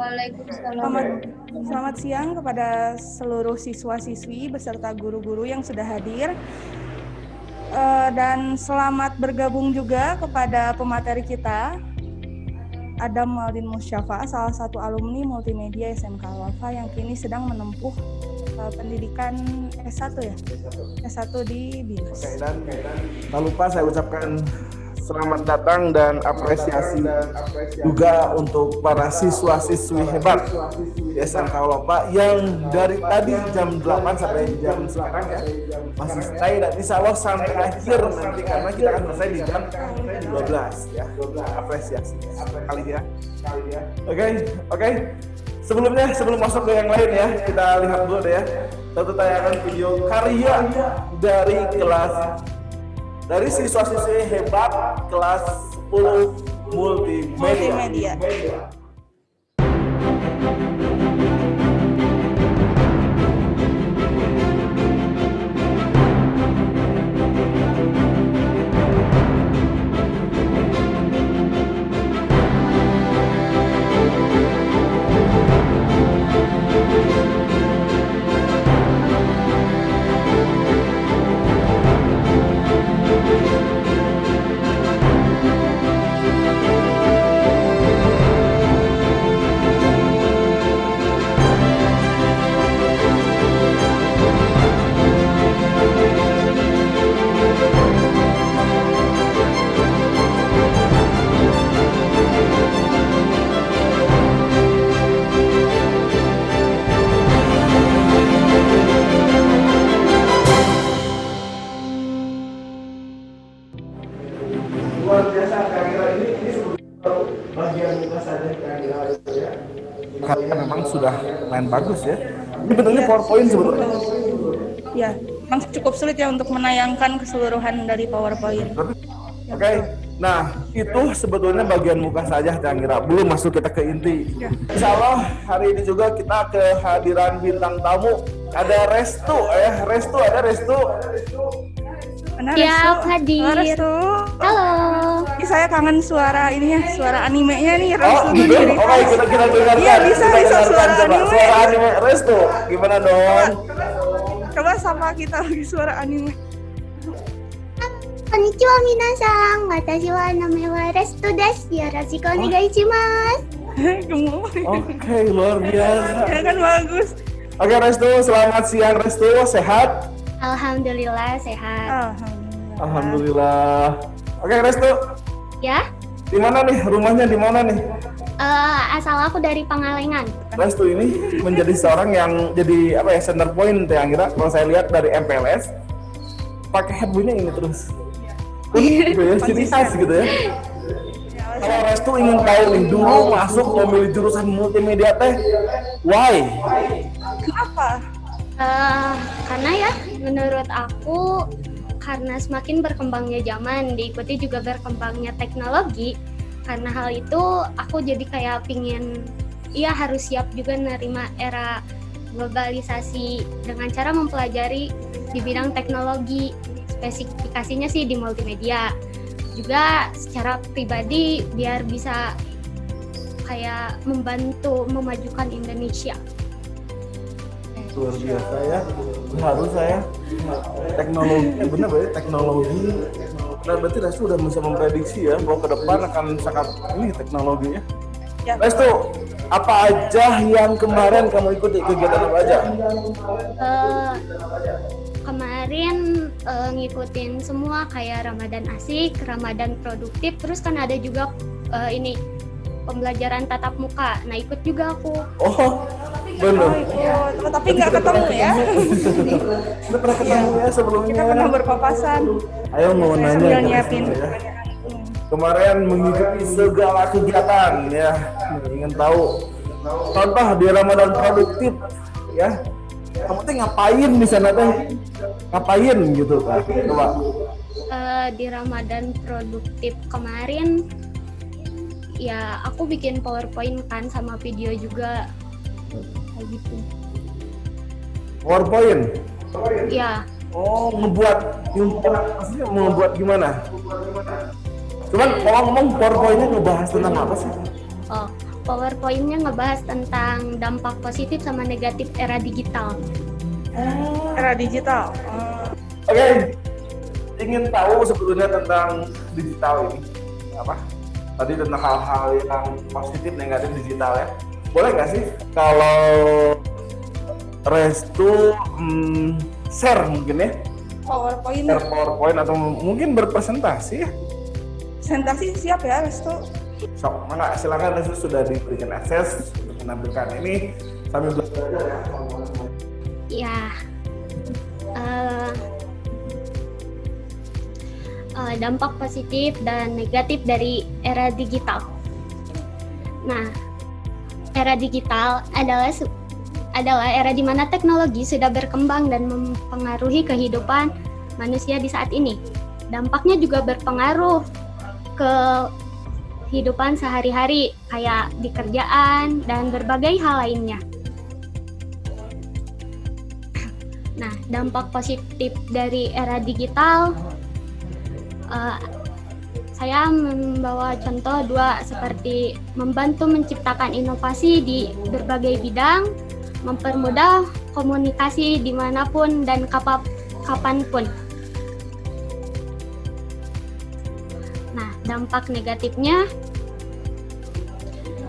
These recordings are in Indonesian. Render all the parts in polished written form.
Waalaikumsalam. Selamat siang kepada seluruh siswa-siswi beserta guru-guru yang sudah hadir. Dan selamat bergabung juga kepada pemateri kita, Adam Maldin Musyafa, salah satu alumni multimedia SMK Al-Wafa yang kini sedang menempuh pendidikan S1 ya? S1 di BINUS. Oke, dan tak lupa saya ucapkan selamat datang dan apresiasi juga untuk para siswa-siswi hebat di SMK Al-Wafa yang dari tadi jam 8 sampai jam sekarang ya masih stay, dan insya Allah sampai akhir nanti karena kita akan selesai di jam 12 ya. Apresiasi sekali ya. Oke. Sebelum masuk ke yang lain ya, kita lihat dulu deh ya satu tayangan video karya dari siswa-siswi hebat kelas 10 multimedia. Luar biasa kira-kira ini bagian muka saja kira-kira itu ya. Karena memang sudah main bagus ya. Ini bentuknya PowerPoint sebetulnya. Ya, memang cukup sulit ya untuk menayangkan keseluruhan dari PowerPoint. Oke. Nah, itu sebetulnya bagian muka saja kira-kira. Belum masuk kita ke inti. Insya Allah hari ini juga kita kehadiran bintang tamu. Ada Restu ya. Restu. Benar, Ya, Restu. hadir. Halo, Restu. Halo. Ini saya kangen suara ini ya, suara animenya nih, Restu. Oh, gitu. Oke, kita dengarkan. Iya, bisa suara coba. anime. Suara anime Restu. Gimana dong? Coba sama kita lagi suara anime. こんにちは皆さん。私は名前はレストです。よろしくお願いします。 Gemoy. Oke, luar biasa. Ya kan bagus. Oke, Restu, selamat siang Restu. Sehat? Alhamdulillah sehat. Alhamdulillah. Oke, Restu. Ya. Di mana nih? Rumahnya di mana nih? Asal aku dari Pangalengan. Restu ini menjadi seorang yang jadi apa ya, center point ya Angira. Kalau saya lihat dari MPLS pakai headbandnya ini terus. Gitu ya, ciri khas gitu ya. Kalau Restu ingin tahu nih, dulu masuk memilih jurusan multimedia teh, why? Kenapa? Karena ya menurut aku karena semakin berkembangnya zaman, diikuti juga berkembangnya teknologi. Karena hal itu aku jadi kayak pingin, iya harus siap juga nerima era globalisasi dengan cara mempelajari di bidang teknologi. Spesifikasinya sih di multimedia. Juga secara pribadi biar bisa kayak membantu memajukan Indonesia. Luar biasa ya, harus saya teknologi, benar berarti teknologi. Nah, berarti Restu udah bisa memprediksi ya bahwa ke depan akan sangat ini teknologinya. Ya. Restu, apa aja yang kemarin kamu ikuti, kegiatan apa aja? Kemarin ngikutin semua kayak Ramadan Asik, Ramadan Produktif, terus kan ada juga ini pembelajaran tatap muka. Nah ikut juga aku. Oh, benar. Tapi nggak ketemu ya. Kita pernah ketemu ya sebelumnya. Kita pernah berpapasan. Ayo mau Saya nanya sambil ke nyiapin. Restu ya. Kemarin mengikuti segala kegiatan ya, ingin tahu contoh di Ramadan Produktif ya. Kamu tuh ngapain di sana teh? Ngapain gitu Kak? Coba. Di Ramadan Produktif kemarin ya aku bikin PowerPoint kan sama video juga kayak gitu. PowerPoint? Ya. Oh, maksudnya membuat gimana? Cuman kalau ngomong PowerPoint-nya ngebahas tentang apa sih? Oh, PowerPoint-nya ngebahas tentang dampak positif sama negatif era digital. Era digital. Oke, ingin tahu sebetulnya tentang digital ini apa? Tadi tentang hal-hal yang positif negatif digital ya. Boleh nggak sih kalau Restu share mungkin ya? PowerPoint. Share PowerPoint atau mungkin berpresentasi ya? Presentasi siap ya, Restu? Sok, mangga silakan Restu sudah diberikan akses untuk menampilkan ini sambil belajar ya. Ya, dampak positif dan negatif dari era digital. Nah, era digital adalah era di mana teknologi sudah berkembang dan mempengaruhi kehidupan manusia di saat ini. Dampaknya juga berpengaruh ke kehidupan sehari-hari, kayak di kerjaan dan berbagai hal lainnya. Nah, dampak positif dari era digital, saya membawa contoh dua, seperti membantu menciptakan inovasi di berbagai bidang, mempermudah komunikasi dimanapun dan kapanpun. Nah, dampak negatifnya,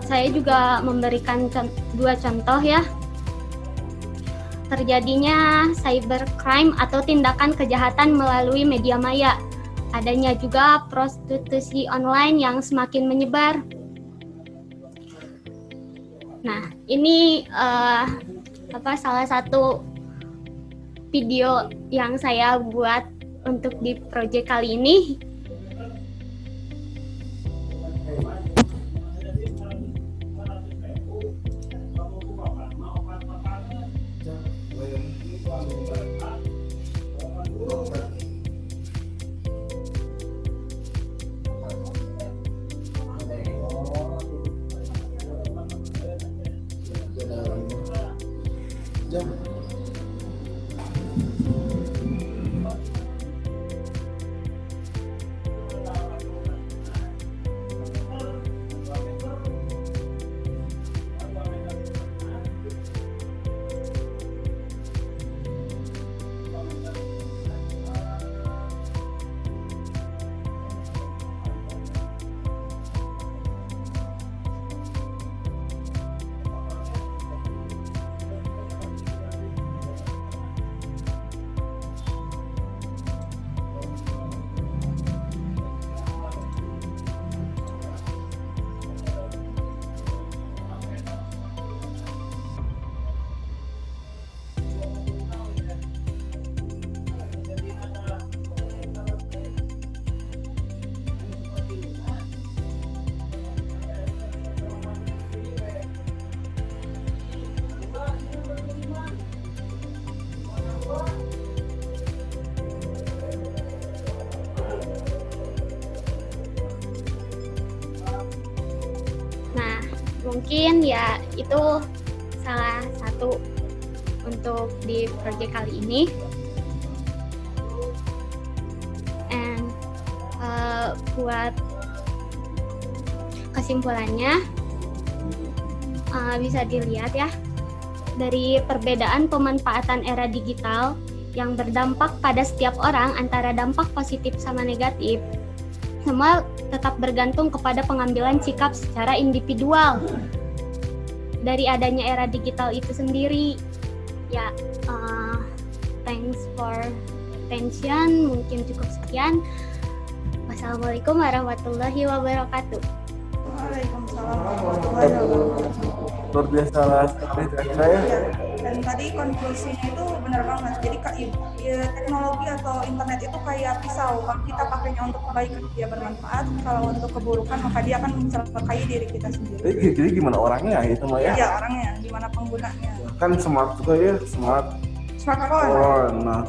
saya juga memberikan dua contoh ya. Terjadinya cybercrime atau tindakan kejahatan melalui media maya. Adanya juga prostitusi online yang semakin menyebar. Nah, ini salah satu video yang saya buat untuk di proyek kali ini. Mungkin ya itu salah satu untuk di proyek kali ini. And buat kesimpulannya bisa dilihat ya, dari perbedaan pemanfaatan era digital yang berdampak pada setiap orang antara dampak positif sama negatif, semua tetap bergantung kepada pengambilan sikap secara individual dari adanya era digital itu sendiri. Ya, thanks for attention. Mungkin cukup sekian. Wassalamualaikum warahmatullahi wabarakatuh. Waalaikumsalam warahmatullahi wabarakatuh. Luar biasa sekali saya. Dan tadi konklusinya itu benar banget. Jadi teknologi atau internet itu kayak pisau. Kalau kita pakainya untuk kebaikan dia bermanfaat, kalau untuk keburukan maka dia akan mencelakai diri kita sendiri. Jadi gimana orangnya itu mah ya? Iya, orangnya, gimana penggunanya. Kan smart juga ya, Smartphone. Oh, nah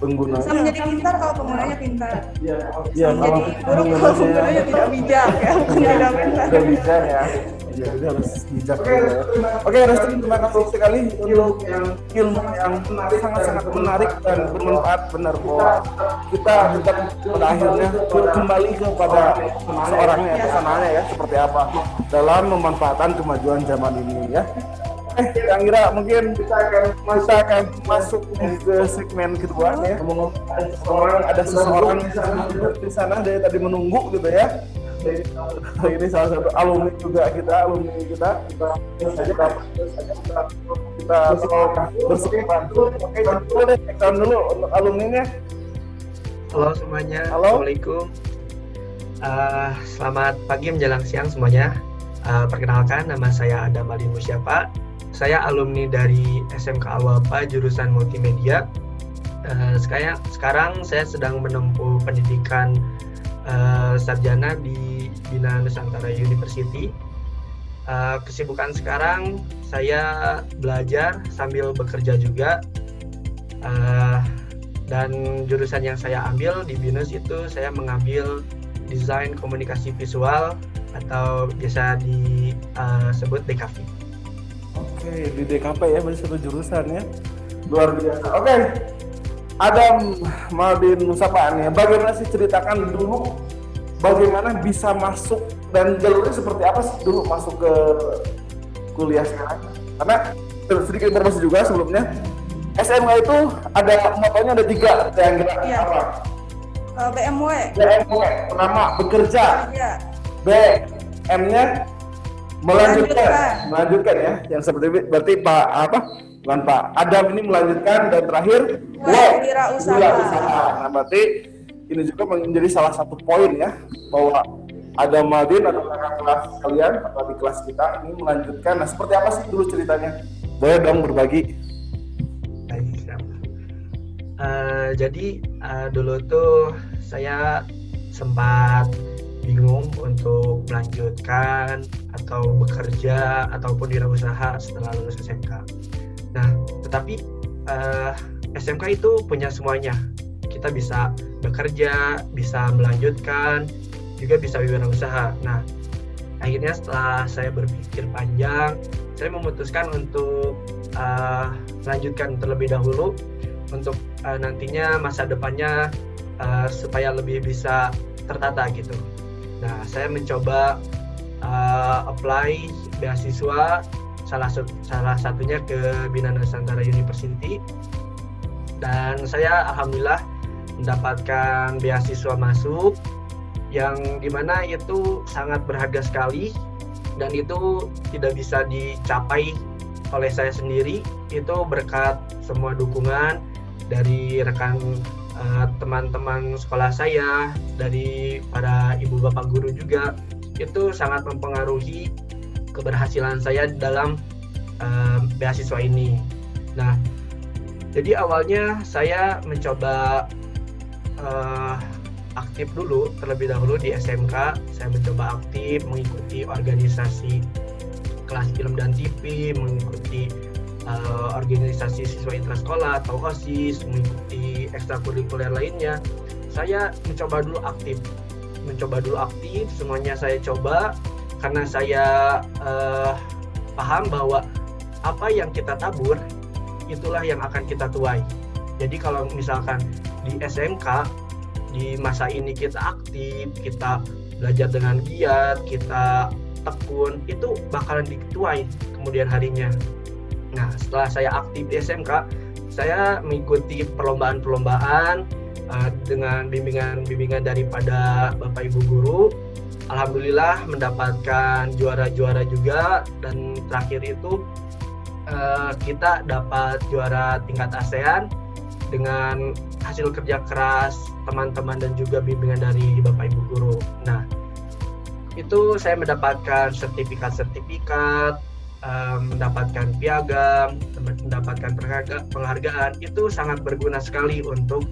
penggunanya. Bisa menjadi pintar kalau penggunanya pintar. Iya, kalau menjadi buruk kalau penggunanya tidak bijak ya, bukan tidak pintar. Tidak bisa ya. Ya, jadi harus bijak ya. Oke, Resti, terima kasih sekali untuk ilmu yang sangat-sangat menarik dan bermanfaat. Benar bahwa kita pada akhirnya kembali kepada seorangnya, kesananya ya, seperti apa dalam memanfaatkan kemajuan zaman ini ya. Yang Ira, mungkin kita akan masuk ke segmen kedua ya. Ngomong-ngomong, ada seseorang di sana dari tadi menunggu gitu ya. Ini salah satu alumni juga kita bersemangat. Oke, coba deh ekran dulu untuk alumninya. Halo semuanya. Halo. Assalamualaikum. Selamat pagi menjelang siang semuanya. Perkenalkan, nama saya Adam Ali Musyafa. Saya alumni dari SMK Al-Wafa jurusan multimedia. Sekarang saya sedang menempuh pendidikan sarjana di Bina Nusantara University. Kesibukan sekarang saya belajar sambil bekerja juga. Dan jurusan yang saya ambil di BINUS itu saya mengambil desain komunikasi visual atau biasa disebut DKV. Oke, di DKP ya, berarti satu jurusan ya. Luar biasa. Oke. Adam Maldin Musyafa nih, bagaimana sih, ceritakan dulu bagaimana bisa masuk dan jalurnya seperti apa sih dulu masuk ke kuliah sekarang? Karena sedikit informasi juga sebelumnya, SMK itu ada motonya ada 3 yang gerak. Iya. Apa? BMW. Pertama bekerja, Iya. B M-nya melanjutkan ya, yang seperti berarti bukan Pak Adam ini melanjutkan, dan terakhir wirausaha. Nah, berarti ini juga menjadi salah satu poin ya, bahwa Adam Maldin atau kakak kelas kalian atau di kelas kita ini melanjutkan. Nah, seperti apa sih dulu ceritanya? Boleh dong berbagi. Jadi dulu tuh saya sempat bingung untuk melanjutkan atau bekerja ataupun wirausaha setelah lulus SMK. Nah, tetapi SMK itu punya semuanya. Kita bisa bekerja, bisa melanjutkan, juga bisa wirausaha. Nah, akhirnya setelah saya berpikir panjang, saya memutuskan untuk melanjutkan terlebih dahulu untuk nantinya masa depannya supaya lebih bisa tertata gitu. Nah, saya mencoba apply beasiswa salah satunya ke Bina Nusantara University, dan saya alhamdulillah mendapatkan beasiswa masuk yang dimana itu sangat berharga sekali, dan itu tidak bisa dicapai oleh saya sendiri. Itu berkat semua dukungan dari rekan teman-teman sekolah saya, dari para ibu bapak guru juga. Itu sangat mempengaruhi keberhasilan saya dalam beasiswa ini. Nah, jadi awalnya saya mencoba aktif dulu terlebih dahulu di SMK. Saya mencoba aktif mengikuti organisasi kelas film dan TV, mengikuti organisasi siswa intrasekolah atau OSIS, mengikuti ekstrakurikuler lainnya. Saya mencoba dulu aktif, semuanya saya coba, karena saya paham bahwa apa yang kita tabur itulah yang akan kita tuai. Jadi kalau misalkan di SMK di masa ini kita aktif, kita belajar dengan giat, kita tekun, itu bakalan dituai kemudian harinya. Nah, setelah saya aktif di SMK, saya mengikuti perlombaan-perlombaan dengan bimbingan daripada Bapak Ibu guru. Alhamdulillah mendapatkan juara-juara juga, dan terakhir itu kita dapat juara tingkat ASEAN dengan hasil kerja keras teman-teman dan juga bimbingan dari Bapak Ibu guru. Nah, itu saya mendapatkan sertifikat, mendapatkan piagam, mendapatkan penghargaan. Itu sangat berguna sekali untuk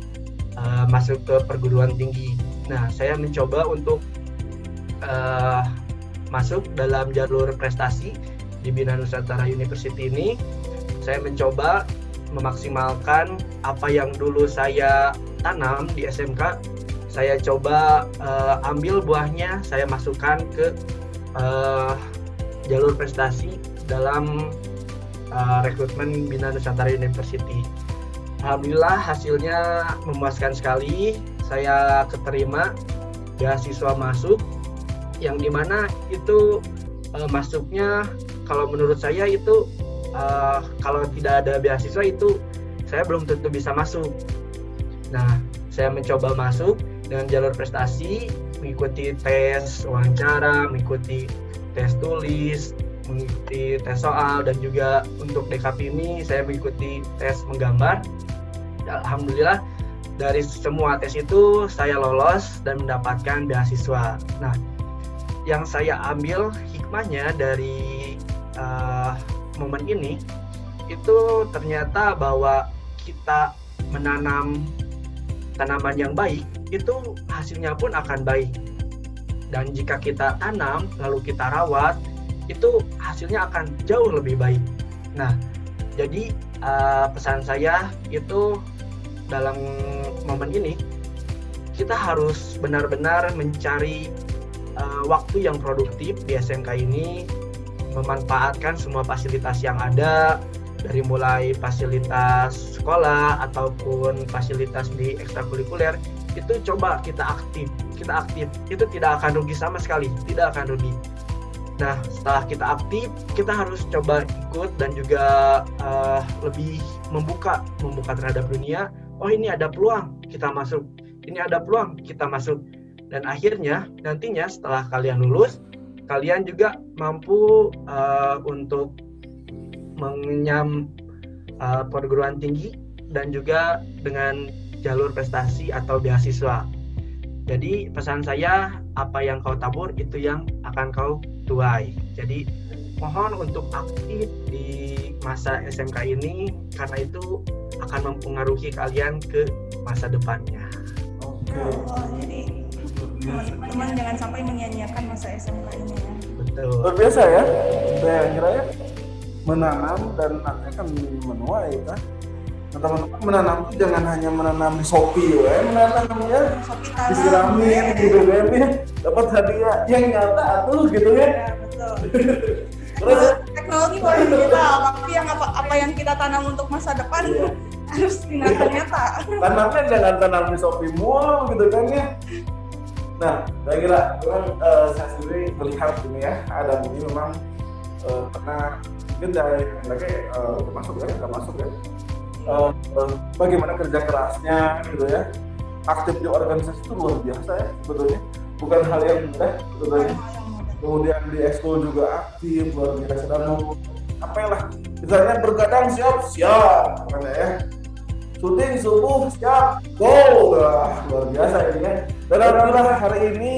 masuk ke perguruan tinggi. Nah, saya mencoba untuk masuk dalam jalur prestasi di Bina Nusantara University ini. Saya mencoba memaksimalkan apa yang dulu saya tanam di SMK. Saya coba ambil buahnya, saya masukkan ke jalur prestasi dalam rekrutmen Bina Nusantara University. Alhamdulillah hasilnya memuaskan sekali. Saya keterima beasiswa masuk, yang dimana itu masuknya kalau menurut saya itu kalau tidak ada beasiswa itu saya belum tentu bisa masuk. Nah, saya mencoba masuk dengan jalur prestasi, mengikuti tes wawancara, mengikuti tes tulis, mengikuti tes soal, dan juga untuk DKP ini saya mengikuti tes menggambar. Alhamdulillah dari semua tes itu saya lolos dan mendapatkan beasiswa. Nah, yang saya ambil hikmahnya dari momen ini itu ternyata bahwa kita menanam tanaman yang baik itu hasilnya pun akan baik, dan jika kita tanam lalu kita rawat itu hasilnya akan jauh lebih baik. Nah, jadi pesan saya itu dalam momen ini kita harus benar-benar mencari waktu yang produktif di SMK ini, memanfaatkan semua fasilitas yang ada, dari mulai fasilitas sekolah ataupun fasilitas di ekstrakurikuler, itu coba kita aktif, itu tidak akan rugi sama sekali, tidak akan rugi. Nah, setelah kita aktif, kita harus coba ikut dan juga lebih membuka terhadap dunia. Oh, ini ada peluang, kita masuk. Ini ada peluang, kita masuk. Dan akhirnya nantinya setelah kalian lulus, kalian juga mampu untuk mengenyam perguruan tinggi dan juga dengan jalur prestasi atau beasiswa. Jadi pesan saya, apa yang kau tabur itu yang akan kau tuai. Jadi mohon untuk aktif di masa SMK ini, karena itu akan mempengaruhi kalian ke masa depannya. Jadi teman-teman jangan sampai menyia-nyiakan masa SMK ini ya. Betul. Luar biasa ya, saya kira ya, menanam dan nanti akan menuai kan. Nah, teman-teman menanam itu jangan hanya menanam di Shopee ya, menanamnya disiramin gitu kan ya, dapat hadiah yang nyata tuh gitu ya. Ya, betul. Terus Teknologi boleh digital, tapi yang apa yang kita tanam untuk masa depan harus dinyatakan nyata. tanamnya jangan tanam di Shopee mulu gitu kan ya. Nah, saya kira saya sendiri melihat ini ya, Adam ini memang karena mungkin dari mereka termasuk ya, nggak masuk ya. Bagaimana kerja kerasnya gitu ya, aktif di organisasi itu luar biasa ya sebetulnya, bukan hal yang mudah sebetulnya. Kemudian di ekskul juga aktif luar biasa, dan mau apa lah, misalnya bergadang siap makanya ya, syuting subuh siap go, luar biasa ini ya. Dan alhamdulillah hari ini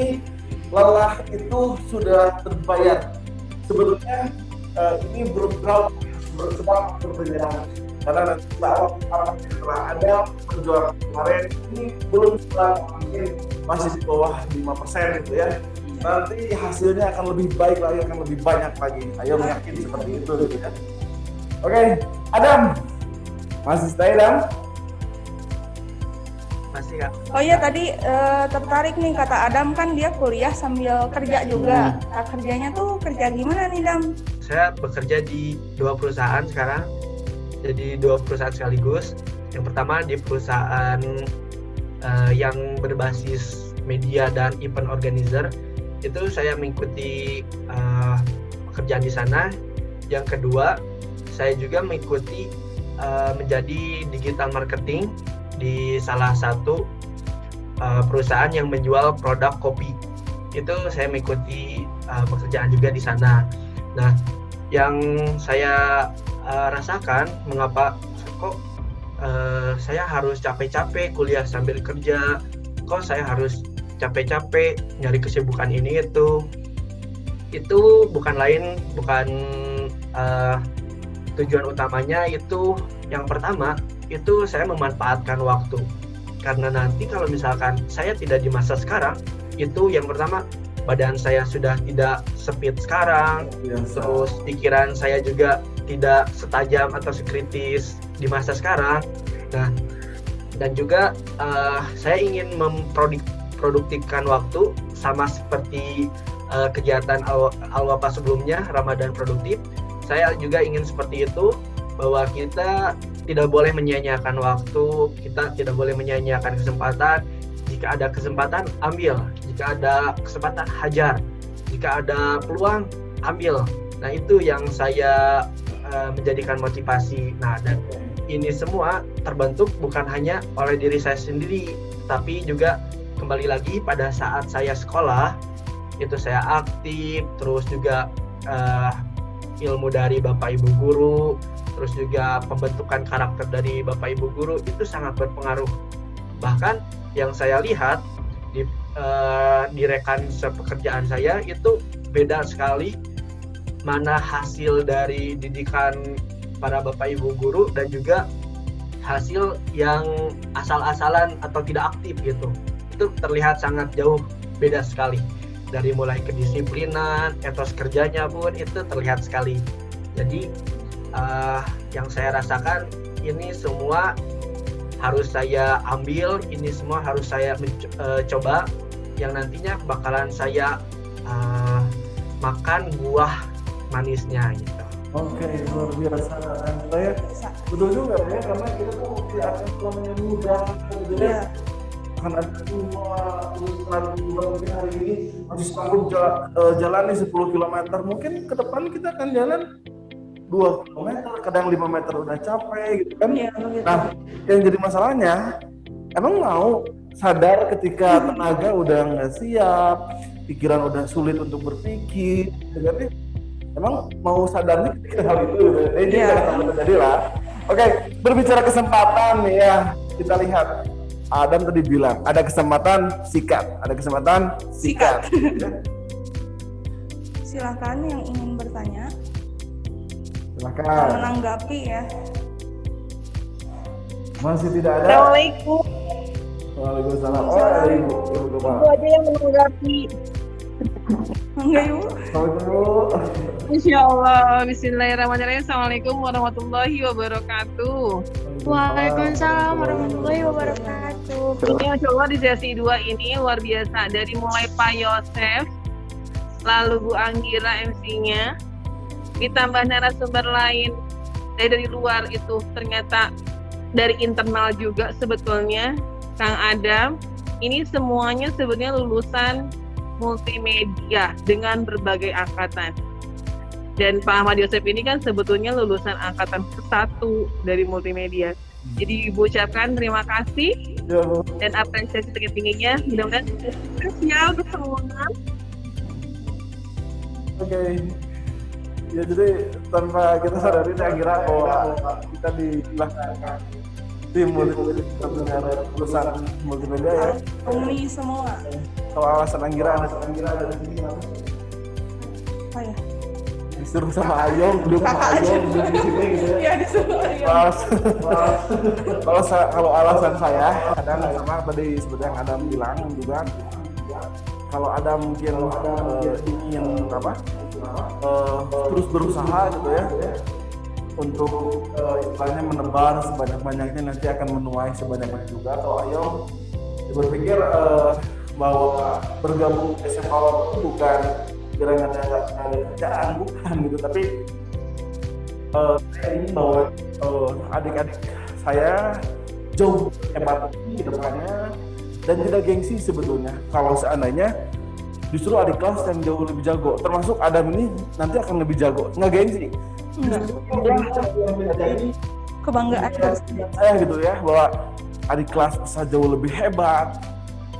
lelah itu sudah terbayar. Sebetulnya ini sedang berjalan, karena nanti setelah ada perjuangan kemarin ini belum mungkin masih di bawah 5% gitu ya. Nanti hasilnya akan lebih baik lagi, akan lebih banyak lagi. Ayo meyakini seperti itu gitu ya. Oke, Adam, masih stay Adam? Masih Kak. Oh iya, tadi tertarik nih, kata Adam kan dia kuliah sambil kerja juga. Nah, kerjanya tuh kerja gimana nih, Dam? Saya bekerja di 2 perusahaan sekarang, jadi 2 perusahaan sekaligus. Yang pertama di perusahaan yang berbasis media dan event organizer, itu saya mengikuti pekerjaan di sana. Yang kedua, saya juga mengikuti menjadi digital marketing di salah satu perusahaan yang menjual produk kopi. Itu saya mengikuti pekerjaan juga di sana. Nah, yang saya rasakan, mengapa kok saya harus capek-capek kuliah sambil kerja, kok saya harus capek-capek nyari kesibukan ini itu bukan tujuan utamanya. Itu yang pertama, itu saya memanfaatkan waktu, karena nanti kalau misalkan saya tidak di masa sekarang, itu yang pertama, badan saya sudah tidak sepit sekarang, terus pikiran saya juga tidak setajam atau sekritis di masa sekarang. Nah, dan juga saya ingin produktifkan waktu sama seperti kegiatan Al-Wafa sebelumnya, Ramadan Produktif, saya juga ingin seperti itu, bahwa kita tidak boleh menyia-nyiakan waktu, kita tidak boleh menyia-nyiakan kesempatan. Jika ada kesempatan, ambil. Jika ada kesempatan, hajar. Jika ada peluang, ambil. Nah, itu yang saya menjadikan motivasi. Nah, dan ini semua terbentuk bukan hanya oleh diri saya sendiri, tapi juga kembali lagi pada saat saya sekolah, itu saya aktif, terus juga ilmu dari Bapak Ibu Guru, terus juga pembentukan karakter dari Bapak Ibu Guru itu sangat berpengaruh. Bahkan yang saya lihat di rekan sepekerjaan saya itu beda sekali mana hasil dari didikan para Bapak Ibu Guru dan juga hasil yang asal-asalan atau tidak aktif gitu. Itu terlihat sangat jauh beda sekali. Dari mulai kedisiplinan, etos kerjanya pun itu terlihat sekali. Jadi yang saya rasakan ini semua harus saya ambil, ini semua harus saya coba, yang nantinya bakalan saya makan buah manisnya gitu. Oke, luar biasa. Dan saya betul juga ya, karena kita tuh tidak akan selamanya mudah gitu ya. Akan ada semua urusan mungkin hari ini masih sanggup jalani 10 km, mungkin ke depan kita akan jalan 2 km, kadang 5 meter udah capek gitu kan. Nah, yang jadi masalahnya, emang mau sadar ketika tenaga udah nggak siap, pikiran udah sulit untuk berpikir, jadi emang mau sadar nih ketika hal itu, ini jangan terjadi lah. Oke, berbicara kesempatan nih ya, kita lihat Adam tadi bilang ada kesempatan sikat, ada kesempatan sikat. Silakan yang ingin bertanya, Silakan. menanggapi ya. Masih tidak ada. Assalamualaikum. Waalaikumsalam. Oh, ada ibu kepala. Ibu aja yang menanggapi. Enggak yuk. Assalamualaikum. Insya Allah. Bismillahirrahmanirrahim. Assalamualaikum warahmatullahi wabarakatuh. Waalaikumsalam warahmatullahi wabarakatuh. Ini Insya Allah di sesi 2 ini luar biasa. Dari mulai Pak Yosef, lalu Bu Anggira MC-nya, ditambah narasumber lain dari luar itu ternyata dari internal juga sebetulnya. Kang Adam, ini semuanya sebenarnya lulusan multimedia dengan berbagai angkatan. Dan Pak Ahmad Yosef ini kan sebetulnya lulusan angkatan ke-1 dari multimedia. Jadi Ibu ucapkan terima kasih Ya, Bu. dan apresiasi tinggi-tingginya. Mudah-mudahan spesial untuk semua. Oke. Ya, jadi tanpa kita sadari kira bahwa kita di belakang tim multimedia dengan lulusan multimedia ya. Umi semua. Kalau alasan Anggira ada di sini Apa ya? disuruh sama Ayong, belum sama Ayong, belum di sini gitu ya. Ya disuruh ya. Kalau alasan saya kadang sama tadi seperti yang Adam bilang juga, kalau Adam mungkin ingin terus berusaha gitu ya untuk istilahnya menebar sebanyak-banyaknya, nanti akan menuai sebanyak-banyaknya juga. Kalau Ayong berpikir bahwa bergabung SMA itu bukan kira-kira ada kerjaan, bukan gitu, tapi saya ingin bahwa adik-adik saya jauh hebat di depannya dan tidak gengsi sebetulnya. Kalau seandainya justru adik kelas yang jauh lebih jago, termasuk Adam ini nanti akan lebih jago, nggak gengsi. Kebanggaan Saya gitu ya, bahwa adik kelas bisa jauh lebih hebat.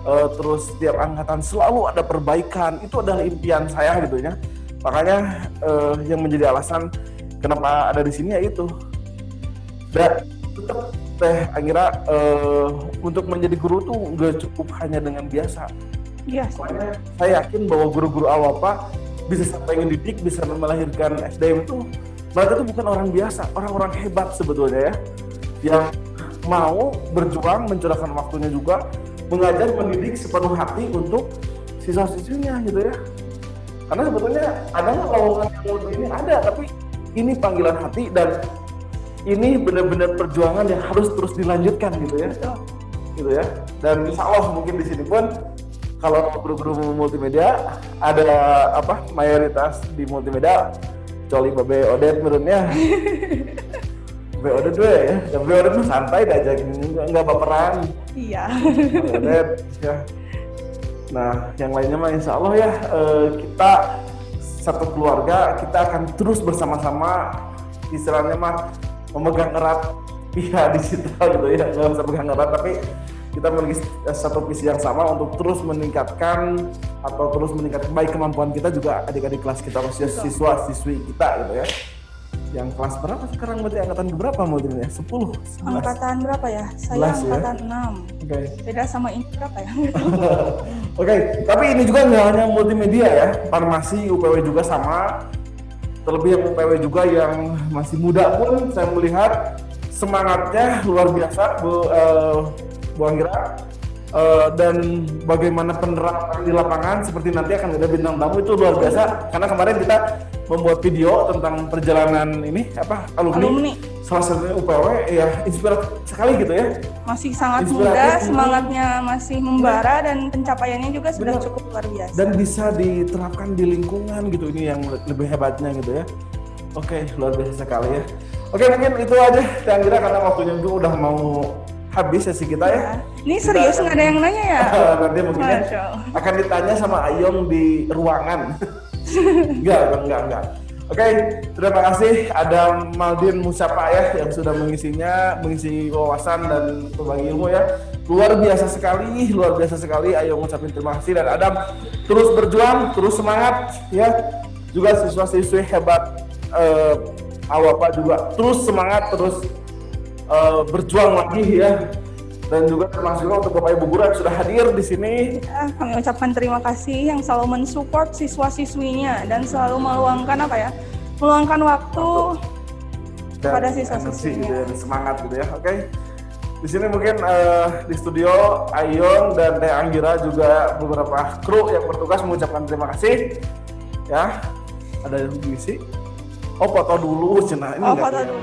Terus setiap angkatan selalu ada perbaikan, itu adalah impian saya gitu ya. Makanya yang menjadi alasan kenapa ada di sini ya itu. Dan tetap Anggira untuk menjadi guru tuh nggak cukup hanya dengan biasa. Iya. Makanya saya yakin bahwa guru-guru Al-Wafa bisa sampai ngedidik, bisa melahirkan SDM itu, mereka tuh bukan orang biasa, orang-orang hebat sebetulnya ya, yang mau berjuang, mencurahkan waktunya juga, mengajar, mendidik sepenuh hati untuk siswa-siswinya gitu ya. Karena sebetulnya ada nggak lowongan yang ini ada, tapi ini panggilan hati dan ini benar-benar perjuangan yang harus terus dilanjutkan gitu ya. Gitu ya. Dan insya Allah mungkin di sini pun kalau guru-guru multimedia ada apa mayoritas di multimedia kecuali Babe Odet menurutnya. Babe Odet gue ya, Babe Odet tuh santai diajakin nggak baperan. Iya. Babe Odet ya. Nah yang lainnya mah insya Allah ya kita satu keluarga kita akan terus bersama-sama istilahnya mah memegang erat pihak digital gitu ya, nggak bisa pegang erat tapi kita memiliki satu visi yang sama untuk terus meningkatkan baik kemampuan kita juga adik-adik kelas kita, siswa-siswi kita gitu ya. Yang kelas berapa sekarang berarti angkatan berapa multimedia? 10? 11? Angkatan berapa ya? Saya 11 ya? angkatan 6. Oke. Beda sama ini berapa ya? Oke, tapi ini juga nggak hanya multimedia ya, farmasi, UPW juga sama. Terlebih yang UPW juga yang masih muda pun saya melihat semangatnya luar biasa Bu Anggira, dan bagaimana penerapan di lapangan seperti nanti akan ada bintang tamu itu luar biasa karena kemarin kita membuat video tentang perjalanan ini alumni. Salah satunya UPW ya inspiratif sekali gitu ya. Masih sangat Inspiratif, muda, semangatnya masih membara dan pencapaiannya juga sudah cukup luar biasa. Dan bisa diterapkan di lingkungan gitu, ini yang lebih hebatnya gitu ya. Oke, luar biasa sekali ya. Oke, mungkin itu aja Teh Anggira karena waktunya juga udah mau habis sesi kita ya. Ini serius nggak ada yang nanya ya? Nanti mungkin akan ditanya sama Ayong di ruangan. Enggak. Oke, terima kasih ada Maldin Musyapa ya yang sudah mengisi wawasan dan berbagi ilmu ya. Luar biasa sekali. Ayong ngucapin terima kasih dan Adam terus berjuang, terus semangat ya. Juga siswa-siswi hebat Awapa juga terus semangat, terus berjuang lagi ya, dan juga termasuk juga untuk Bapak Ibu guru yang sudah hadir di sini. Ya, kami ucapkan terima kasih yang selalu mensupport siswa-siswinya dan selalu meluangkan waktu kepada siswa-siswinya. Gitu ya, semangat gitu ya. Oke. Di sini mungkin di studio Ayong dan Teh Anggira juga beberapa kru yang bertugas mengucapkan terima kasih. Ya, ada yang mengisi. Oh, foto dulu cenah ini. Foto dulu.